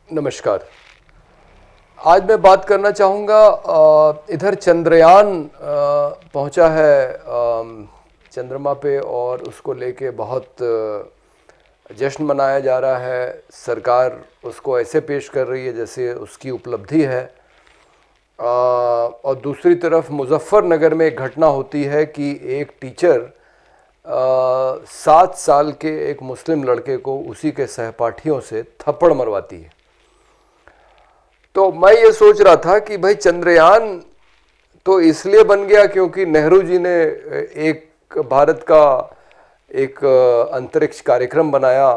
नमस्कार। आज मैं बात करना चाहूँगा, इधर चंद्रयान पहुँचा है चंद्रमा पे, और उसको लेके बहुत जश्न मनाया जा रहा है। सरकार उसको ऐसे पेश कर रही है जैसे उसकी उपलब्धि है। और दूसरी तरफ मुजफ्फरनगर में एक घटना होती है कि एक टीचर 7 साल के एक मुस्लिम लड़के को उसी के सहपाठियों से थप्पड़ मरवाती है। तो मैं ये सोच रहा था कि भाई चंद्रयान तो इसलिए बन गया क्योंकि नेहरू जी ने एक भारत का एक अंतरिक्ष कार्यक्रम बनाया,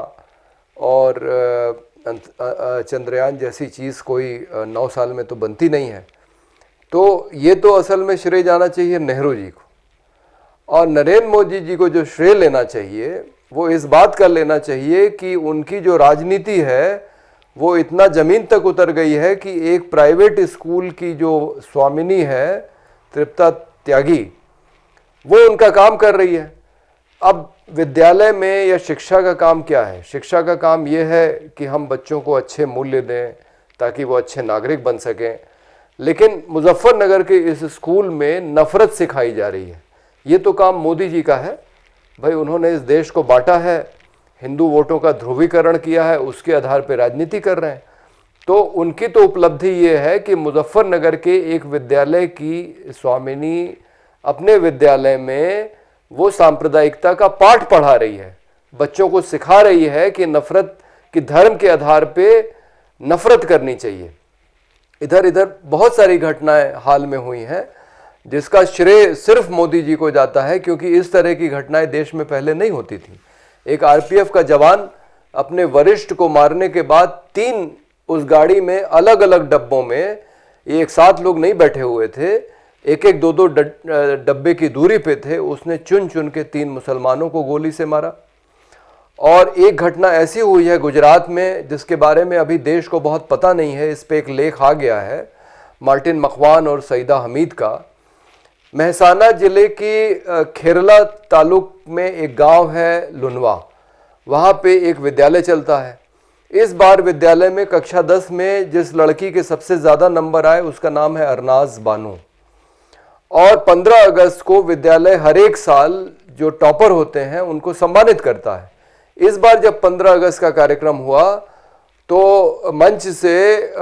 और चंद्रयान जैसी चीज़ कोई 9 साल में तो बनती नहीं है। तो ये तो असल में श्रेय जाना चाहिए नेहरू जी को, और नरेंद्र मोदी जी को जो श्रेय लेना चाहिए वो इस बात का लेना चाहिए कि उनकी जो राजनीति है वो इतना ज़मीन तक उतर गई है कि एक प्राइवेट स्कूल की जो स्वामिनी है तृप्ता त्यागी, वो उनका काम कर रही है। अब विद्यालय में या शिक्षा का काम क्या है? शिक्षा का काम ये है कि हम बच्चों को अच्छे मूल्य दें ताकि वो अच्छे नागरिक बन सकें। लेकिन मुजफ्फरनगर के इस स्कूल में नफ़रत सिखाई जा रही है। ये तो काम मोदी जी का है। भाई उन्होंने इस देश को बांटा है, हिंदू वोटों का ध्रुवीकरण किया है, उसके आधार पर राजनीति कर रहे हैं। तो उनकी तो उपलब्धि ये है कि मुजफ्फरनगर के एक विद्यालय की स्वामिनी अपने विद्यालय में वो सांप्रदायिकता का पाठ पढ़ा रही है, बच्चों को सिखा रही है कि नफरत की धर्म के आधार पे नफरत करनी चाहिए। इधर इधर बहुत सारी घटनाएं हाल में हुई हैं जिसका श्रेय सिर्फ मोदी जी को जाता है, क्योंकि इस तरह की घटनाएं देश में पहले नहीं होती थी। एक आरपीएफ का जवान अपने वरिष्ठ को मारने के बाद 3 उस गाड़ी में अलग अलग डब्बों में, एक साथ लोग नहीं बैठे हुए थे, एक एक 2-2 डब्बे की दूरी पे थे, उसने चुन चुन के 3 मुसलमानों को गोली से मारा। और एक घटना ऐसी हुई है गुजरात में जिसके बारे में अभी देश को बहुत पता नहीं है, इस पे एक लेख आ गया है मार्टिन मकवान और सईदा हमीद का। मेहसाना जिले की खेरला तालुक में एक गांव है लुनवा, वहाँ पे एक विद्यालय चलता है। इस बार विद्यालय में कक्षा 10 में जिस लड़की के सबसे ज़्यादा नंबर आए उसका नाम है अरनाज बानो, और 15 अगस्त को विद्यालय हर एक साल जो टॉपर होते हैं उनको सम्मानित करता है। इस बार जब 15 अगस्त का कार्यक्रम हुआ तो मंच से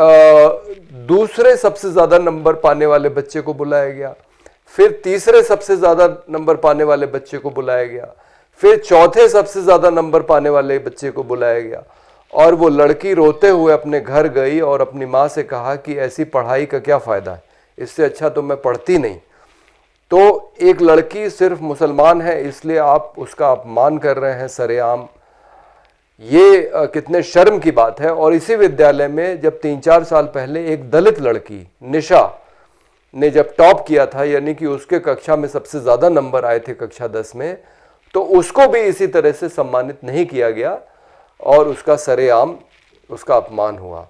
दूसरे सबसे ज़्यादा नंबर पाने वाले बच्चे को बुलाया गया, फिर तीसरे सबसे ज़्यादा नंबर पाने वाले बच्चे को बुलाया गया, फिर चौथे सबसे ज़्यादा नंबर पाने वाले बच्चे को बुलाया गया। और वो लड़की रोते हुए अपने घर गई और अपनी माँ से कहा कि ऐसी पढ़ाई का क्या फ़ायदा है, इससे अच्छा तो मैं पढ़ती नहीं। तो एक लड़की सिर्फ मुसलमान है इसलिए आप उसका अपमान कर रहे हैं सरेआम, ये कितने शर्म की बात है। और इसी विद्यालय में जब 3-4 साल पहले एक दलित लड़की निशा ने जब टॉप किया था, यानी कि उसके कक्षा में सबसे ज़्यादा नंबर आए थे कक्षा 10 में, तो उसको भी इसी तरह से सम्मानित नहीं किया गया और उसका सरेआम उसका अपमान हुआ।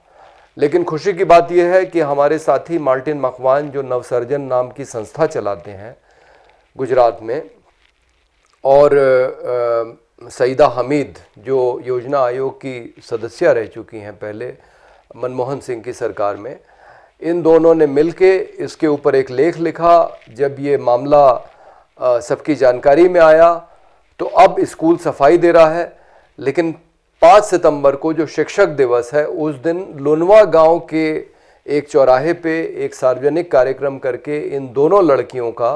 लेकिन खुशी की बात यह है कि हमारे साथी मार्टिन मकवान जो नवसर्जन नाम की संस्था चलाते हैं गुजरात में, और सईदा हमीद जो योजना आयोग की सदस्य रह चुकी हैं पहले मनमोहन सिंह की सरकार में, इन दोनों ने मिलके इसके ऊपर एक लेख लिखा। जब ये मामला सबकी जानकारी में आया तो अब स्कूल सफाई दे रहा है। लेकिन 5 सितंबर को जो शिक्षक दिवस है उस दिन लुनवा गांव के एक चौराहे पे एक सार्वजनिक कार्यक्रम करके इन दोनों लड़कियों का,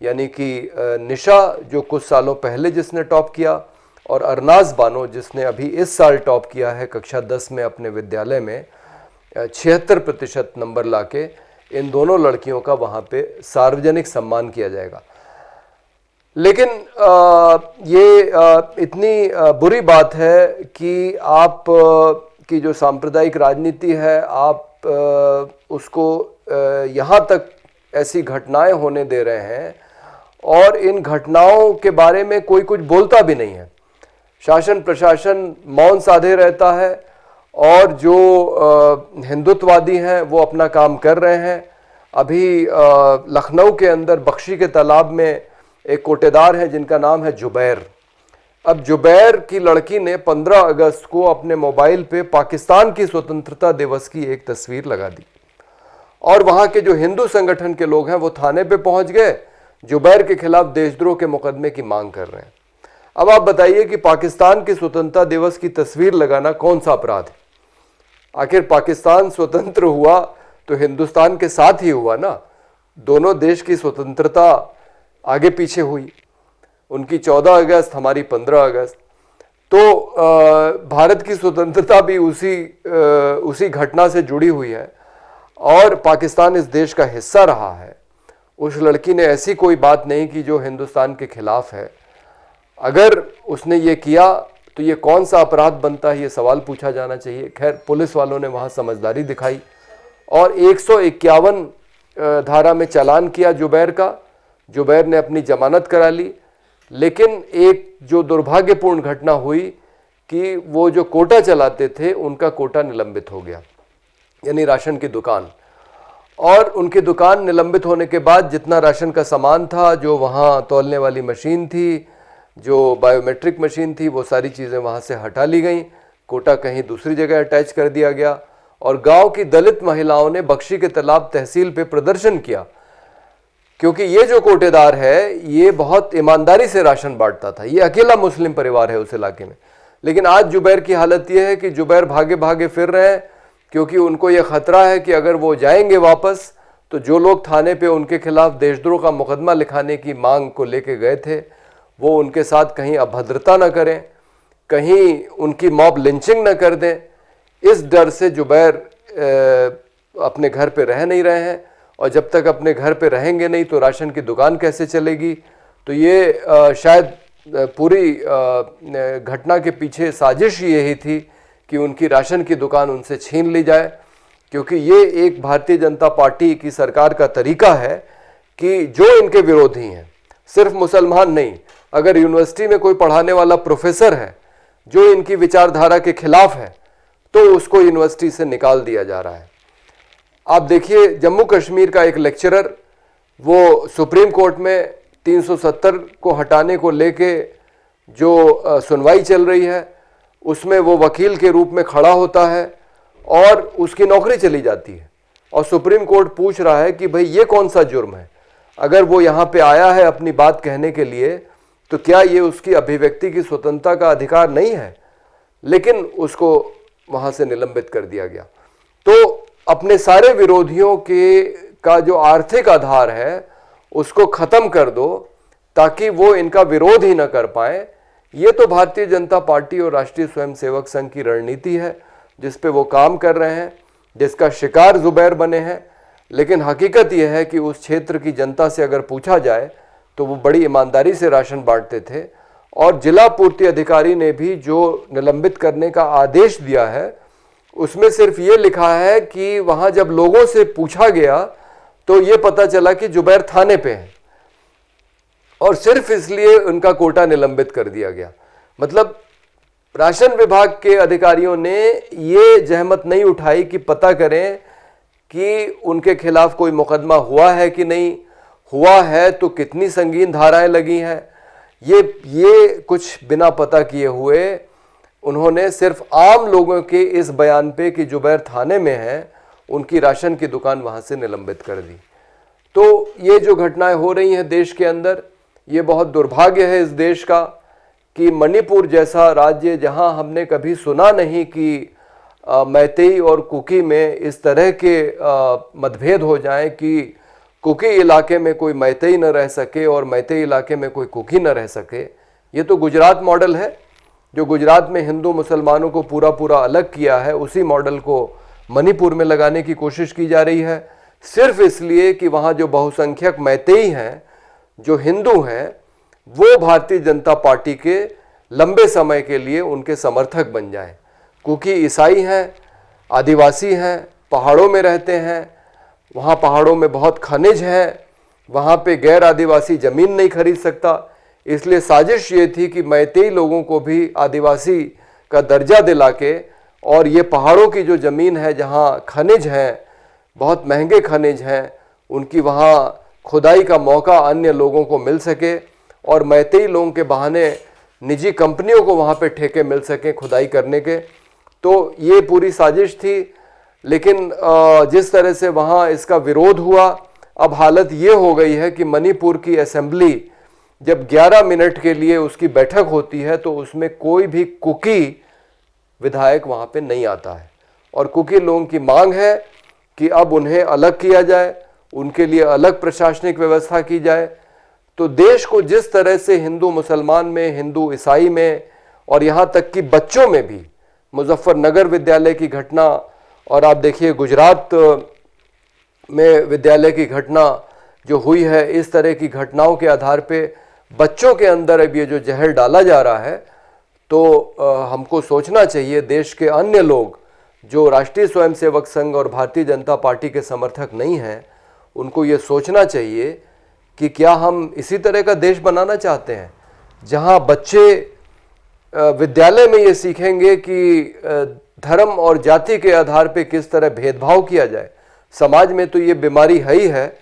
यानी कि निशा जो कुछ सालों पहले जिसने टॉप किया और अरनाज बानो जिसने अभी इस साल टॉप किया है कक्षा 10 में अपने विद्यालय में 76% नंबर लाके, इन दोनों लड़कियों का वहाँ पे सार्वजनिक सम्मान किया जाएगा। लेकिन ये इतनी बुरी बात है कि आप की जो सांप्रदायिक राजनीति है आप उसको यहाँ तक ऐसी घटनाएं होने दे रहे हैं, और इन घटनाओं के बारे में कोई कुछ बोलता भी नहीं है। शासन प्रशासन मौन साधे रहता है, और जो हिंदुत्ववादी हैं वो अपना काम कर रहे हैं। अभी लखनऊ के अंदर बख्शी के तालाब में एक कोटेदार हैं जिनका नाम है जुबैर। अब जुबैर की लड़की ने 15 अगस्त को अपने मोबाइल पे पाकिस्तान की स्वतंत्रता दिवस की एक तस्वीर लगा दी और वहां के जो हिंदू संगठन के लोग हैं वो थाने पे पहुंच गए, जुबैर के खिलाफ देशद्रोह के मुकदमे की मांग कर रहे हैं। अब आप बताइए कि पाकिस्तान की स्वतंत्रता दिवस की तस्वीर लगाना कौन सा अपराध है? आखिर पाकिस्तान स्वतंत्र हुआ तो हिंदुस्तान के साथ ही हुआ ना, दोनों देश की स्वतंत्रता आगे पीछे हुई, उनकी 14 अगस्त, हमारी 15 अगस्त। तो भारत की स्वतंत्रता भी उसी घटना से जुड़ी हुई है और पाकिस्तान इस देश का हिस्सा रहा है। उस लड़की ने ऐसी कोई बात नहीं की जो हिंदुस्तान के खिलाफ है। अगर उसने ये किया तो ये कौन सा अपराध बनता है, ये सवाल पूछा जाना चाहिए। खैर, पुलिस वालों ने वहाँ समझदारी दिखाई और 151 धारा में चालान किया जुबैर का। जुबैर ने अपनी जमानत करा ली। लेकिन एक जो दुर्भाग्यपूर्ण घटना हुई कि वो जो कोटा चलाते थे उनका कोटा निलंबित हो गया, यानी राशन की दुकान। और उनकी दुकान निलंबित होने के बाद जितना राशन का सामान था, जो वहाँ तौलने वाली मशीन थी, जो बायोमेट्रिक मशीन थी, वो सारी चीज़ें वहाँ से हटा ली गई। कोटा कहीं दूसरी जगह अटैच कर दिया गया और गांव की दलित महिलाओं ने बख्शी के तालाब तहसील पे प्रदर्शन किया, क्योंकि ये जो कोटेदार है ये बहुत ईमानदारी से राशन बांटता था। ये अकेला मुस्लिम परिवार है उस इलाके में। लेकिन आज जुबैर की हालत ये है कि जुबैर भागे भागे फिर रहे हैं, क्योंकि उनको ये खतरा है कि अगर वो जाएंगे वापस तो जो लोग थाने पे उनके खिलाफ देशद्रोह का मुकदमा लिखाने की मांग को लेके गए थे वो उनके साथ कहीं अभद्रता न करें, कहीं उनकी मॉब लिंचिंग न कर दें। इस डर से जुबैर अपने घर पे रह नहीं रहे हैं और जब तक अपने घर पे रहेंगे नहीं तो राशन की दुकान कैसे चलेगी। तो ये शायद पूरी घटना के पीछे साजिश यही थी कि उनकी राशन की दुकान उनसे छीन ली जाए, क्योंकि ये एक भारतीय जनता पार्टी की सरकार का तरीका है कि जो इनके विरोधी हैं, सिर्फ मुसलमान नहीं, अगर यूनिवर्सिटी में कोई पढ़ाने वाला प्रोफेसर है जो इनकी विचारधारा के खिलाफ है तो उसको यूनिवर्सिटी से निकाल दिया जा रहा है। आप देखिए, जम्मू कश्मीर का एक लेक्चरर, वो सुप्रीम कोर्ट में 370 को हटाने को लेके जो सुनवाई चल रही है उसमें वो वकील के रूप में खड़ा होता है और उसकी नौकरी चली जाती है और सुप्रीम कोर्ट पूछ रहा है कि भाई ये कौन सा जुर्म है, अगर वो यहाँ पे आया है अपनी बात कहने के लिए तो क्या ये उसकी अभिव्यक्ति की स्वतंत्रता का अधिकार नहीं है? लेकिन उसको वहाँ से निलंबित कर दिया गया। तो अपने सारे विरोधियों का जो आर्थिक आधार है उसको खत्म कर दो ताकि वो इनका विरोध ही न कर पाए। ये तो भारतीय जनता पार्टी और राष्ट्रीय स्वयंसेवक संघ की रणनीति है जिस पे वो काम कर रहे हैं, जिसका शिकार जुबैर बने हैं। लेकिन हकीकत यह है कि उस क्षेत्र की जनता से अगर पूछा जाए तो वो बड़ी ईमानदारी से राशन बांटते थे और जिला पूर्ति अधिकारी ने भी जो निलंबित करने का आदेश दिया है उसमें सिर्फ ये लिखा है कि वहाँ जब लोगों से पूछा गया तो ये पता चला कि जुबैर थाने पे हैं और सिर्फ इसलिए उनका कोटा निलंबित कर दिया गया। मतलब राशन विभाग के अधिकारियों ने ये जहमत नहीं उठाई कि पता करें कि उनके खिलाफ कोई मुकदमा हुआ है कि नहीं, हुआ है तो कितनी संगीन धाराएं लगी हैं। ये कुछ बिना पता किए हुए उन्होंने सिर्फ आम लोगों के इस बयान पे कि जुबैर थाने में है, उनकी राशन की दुकान वहाँ से निलंबित कर दी। तो ये जो घटनाएं हो रही हैं देश के अंदर, ये बहुत दुर्भाग्य है इस देश का कि मणिपुर जैसा राज्य जहाँ हमने कभी सुना नहीं कि मैतेई और कुकी में इस तरह के मतभेद हो जाएं कि कुकी इलाके में कोई मैतेई न रह सके और मैतेई इलाके में कोई कुकी न रह सके। ये तो गुजरात मॉडल है, जो गुजरात में हिंदू मुसलमानों को पूरा पूरा अलग किया है, उसी मॉडल को मणिपुर में लगाने की कोशिश की जा रही है, सिर्फ इसलिए कि वहाँ जो बहुसंख्यक मैतेई हैं, जो हिंदू हैं, वो भारतीय जनता पार्टी के लंबे समय के लिए उनके समर्थक बन जाएं। कुकी ईसाई हैं, आदिवासी हैं, पहाड़ों में रहते हैं, वहाँ पहाड़ों में बहुत खनिज है, वहाँ पे गैर आदिवासी ज़मीन नहीं खरीद सकता, इसलिए साजिश ये थी कि मैतेई लोगों को भी आदिवासी का दर्जा दिला के और ये पहाड़ों की जो ज़मीन है जहाँ खनिज हैं, बहुत महंगे खनिज हैं, उनकी वहाँ खुदाई का मौका अन्य लोगों को मिल सके और मैतेई लोगों के बहाने निजी कंपनियों को वहाँ पे ठेके मिल सकें खुदाई करने के। तो ये पूरी साजिश थी, लेकिन जिस तरह से वहाँ इसका विरोध हुआ, अब हालत ये हो गई है कि मणिपुर की असेंबली जब 11 मिनट के लिए उसकी बैठक होती है तो उसमें कोई भी कुकी विधायक वहाँ पे नहीं आता है। और कुकी लोगों की मांग है कि अब उन्हें अलग किया जाए, उनके लिए अलग प्रशासनिक व्यवस्था की जाए। तो देश को जिस तरह से हिंदू मुसलमान में, हिंदू ईसाई में और यहाँ तक कि बच्चों में भी मुजफ्फरनगर विद्यालय की घटना, और आप देखिए गुजरात में विद्यालय की घटना जो हुई है, इस तरह की घटनाओं के आधार पे बच्चों के अंदर अब ये जो जहर डाला जा रहा है, तो हमको सोचना चाहिए, देश के अन्य लोग जो राष्ट्रीय स्वयंसेवक संघ और भारतीय जनता पार्टी के समर्थक नहीं हैं, उनको ये सोचना चाहिए कि क्या हम इसी तरह का देश बनाना चाहते हैं जहां बच्चे विद्यालय में ये सीखेंगे कि धर्म और जाति के आधार पे किस तरह भेदभाव किया जाए। समाज में तो ये बीमारी है ही है,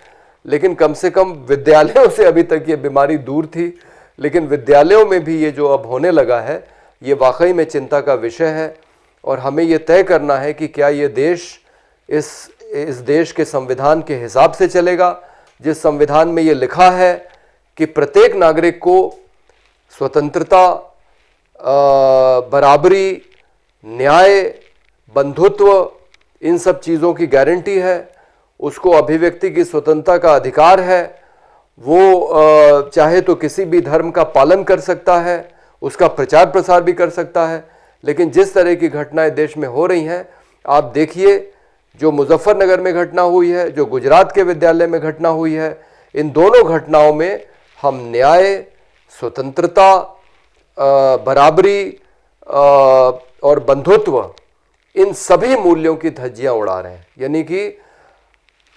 लेकिन कम से कम विद्यालयों से अभी तक ये बीमारी दूर थी, लेकिन विद्यालयों में भी ये जो अब होने लगा है, ये वाकई में चिंता का विषय है। और हमें ये तय करना है कि क्या ये देश इस देश के संविधान के हिसाब से चलेगा, जिस संविधान में ये लिखा है कि प्रत्येक नागरिक को स्वतंत्रता, बराबरी, न्याय, बंधुत्व, इन सब चीज़ों की गारंटी है, उसको अभिव्यक्ति की स्वतंत्रता का अधिकार है, वो चाहे तो किसी भी धर्म का पालन कर सकता है, उसका प्रचार प्रसार भी कर सकता है। लेकिन जिस तरह की घटनाएं देश में हो रही हैं, आप देखिए, जो मुजफ्फरनगर में घटना हुई है, जो गुजरात के विद्यालय में घटना हुई है, इन दोनों घटनाओं में हम न्याय, स्वतंत्रता, बराबरी और बंधुत्व, इन सभी मूल्यों की धज्जियां उड़ा रहे हैं। यानी कि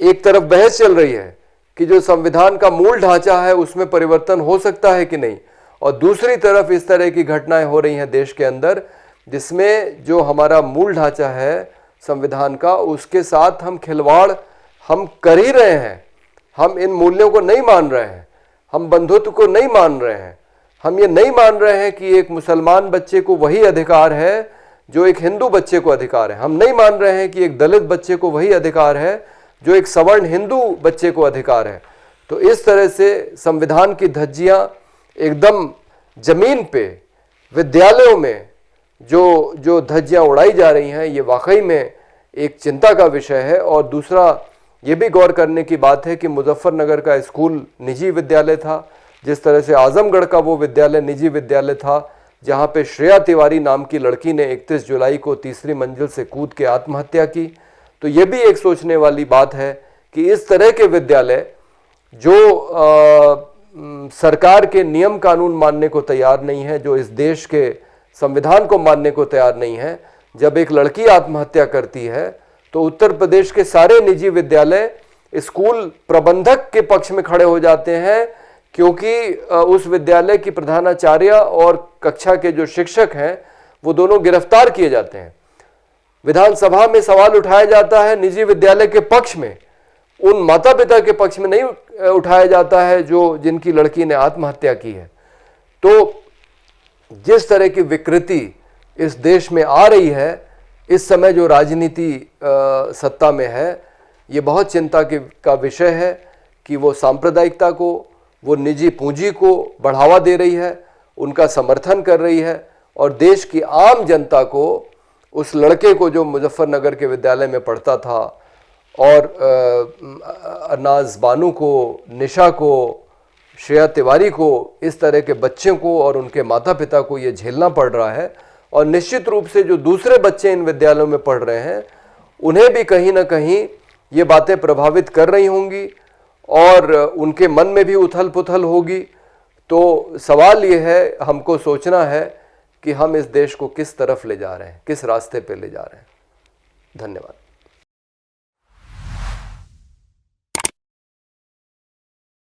एक तरफ बहस चल रही है कि जो संविधान का मूल ढांचा है उसमें परिवर्तन हो सकता है कि नहीं, और दूसरी तरफ इस तरह की घटनाएं हो रही हैं देश के अंदर जिसमें जो हमारा मूल ढांचा है संविधान का, उसके साथ हम खिलवाड़ हम कर ही रहे हैं। हम इन मूल्यों को नहीं मान रहे हैं, हम बंधुत्व को नहीं मान रहे हैं, हम ये नहीं मान रहे हैं कि एक मुसलमान बच्चे को वही अधिकार है जो एक हिंदू बच्चे को अधिकार है। हम नहीं मान रहे हैं कि एक दलित बच्चे को वही अधिकार है जो एक सवर्ण हिंदू बच्चे को अधिकार है। तो इस तरह से संविधान की धज्जियां एकदम जमीन पे विद्यालयों में जो धज्जियां उड़ाई जा रही हैं, ये वाकई में एक चिंता का विषय है। और दूसरा ये भी गौर करने की बात है कि मुजफ्फरनगर का स्कूल निजी विद्यालय था, जिस तरह से आजमगढ़ का वो विद्यालय निजी विद्यालय था जहाँ पे श्रेया तिवारी नाम की लड़की ने 31 जुलाई को तीसरी मंजिल से कूद के आत्महत्या की। तो ये भी एक सोचने वाली बात है कि इस तरह के विद्यालय जो सरकार के नियम कानून मानने को तैयार नहीं है, जो इस देश के संविधान को मानने को तैयार नहीं है, जब एक लड़की आत्महत्या करती है तो उत्तर प्रदेश के सारे निजी विद्यालय स्कूल प्रबंधक के पक्ष में खड़े हो जाते हैं, क्योंकि उस विद्यालय की प्रधानाचार्य और कक्षा के जो शिक्षक हैं वो दोनों गिरफ्तार किए जाते हैं। विधानसभा में सवाल उठाया जाता है निजी विद्यालय के पक्ष में, उन माता पिता के पक्ष में नहीं उठाया जाता है जो जिनकी लड़की ने आत्महत्या की है। तो जिस तरह की विकृति इस देश में आ रही है, इस समय जो राजनीति सत्ता में है, ये बहुत चिंता का विषय है कि वो सांप्रदायिकता को, वो निजी पूंजी को बढ़ावा दे रही है, उनका समर्थन कर रही है, और देश की आम जनता को, उस लड़के को जो मुजफ्फरनगर के विद्यालय में पढ़ता था, और अरनाज बानू को, निशा को, श्रेया तिवारी को, इस तरह के बच्चों को और उनके माता पिता को ये झेलना पड़ रहा है। और निश्चित रूप से जो दूसरे बच्चे इन विद्यालयों में पढ़ रहे हैं, उन्हें भी कहीं ना कहीं ये बातें प्रभावित कर रही होंगी और उनके मन में भी उथल पुथल होगी। तो सवाल ये है, हमको सोचना है कि हम इस देश को किस तरफ ले जा रहे हैं, किस रास्ते पे ले जा रहे हैं। धन्यवाद।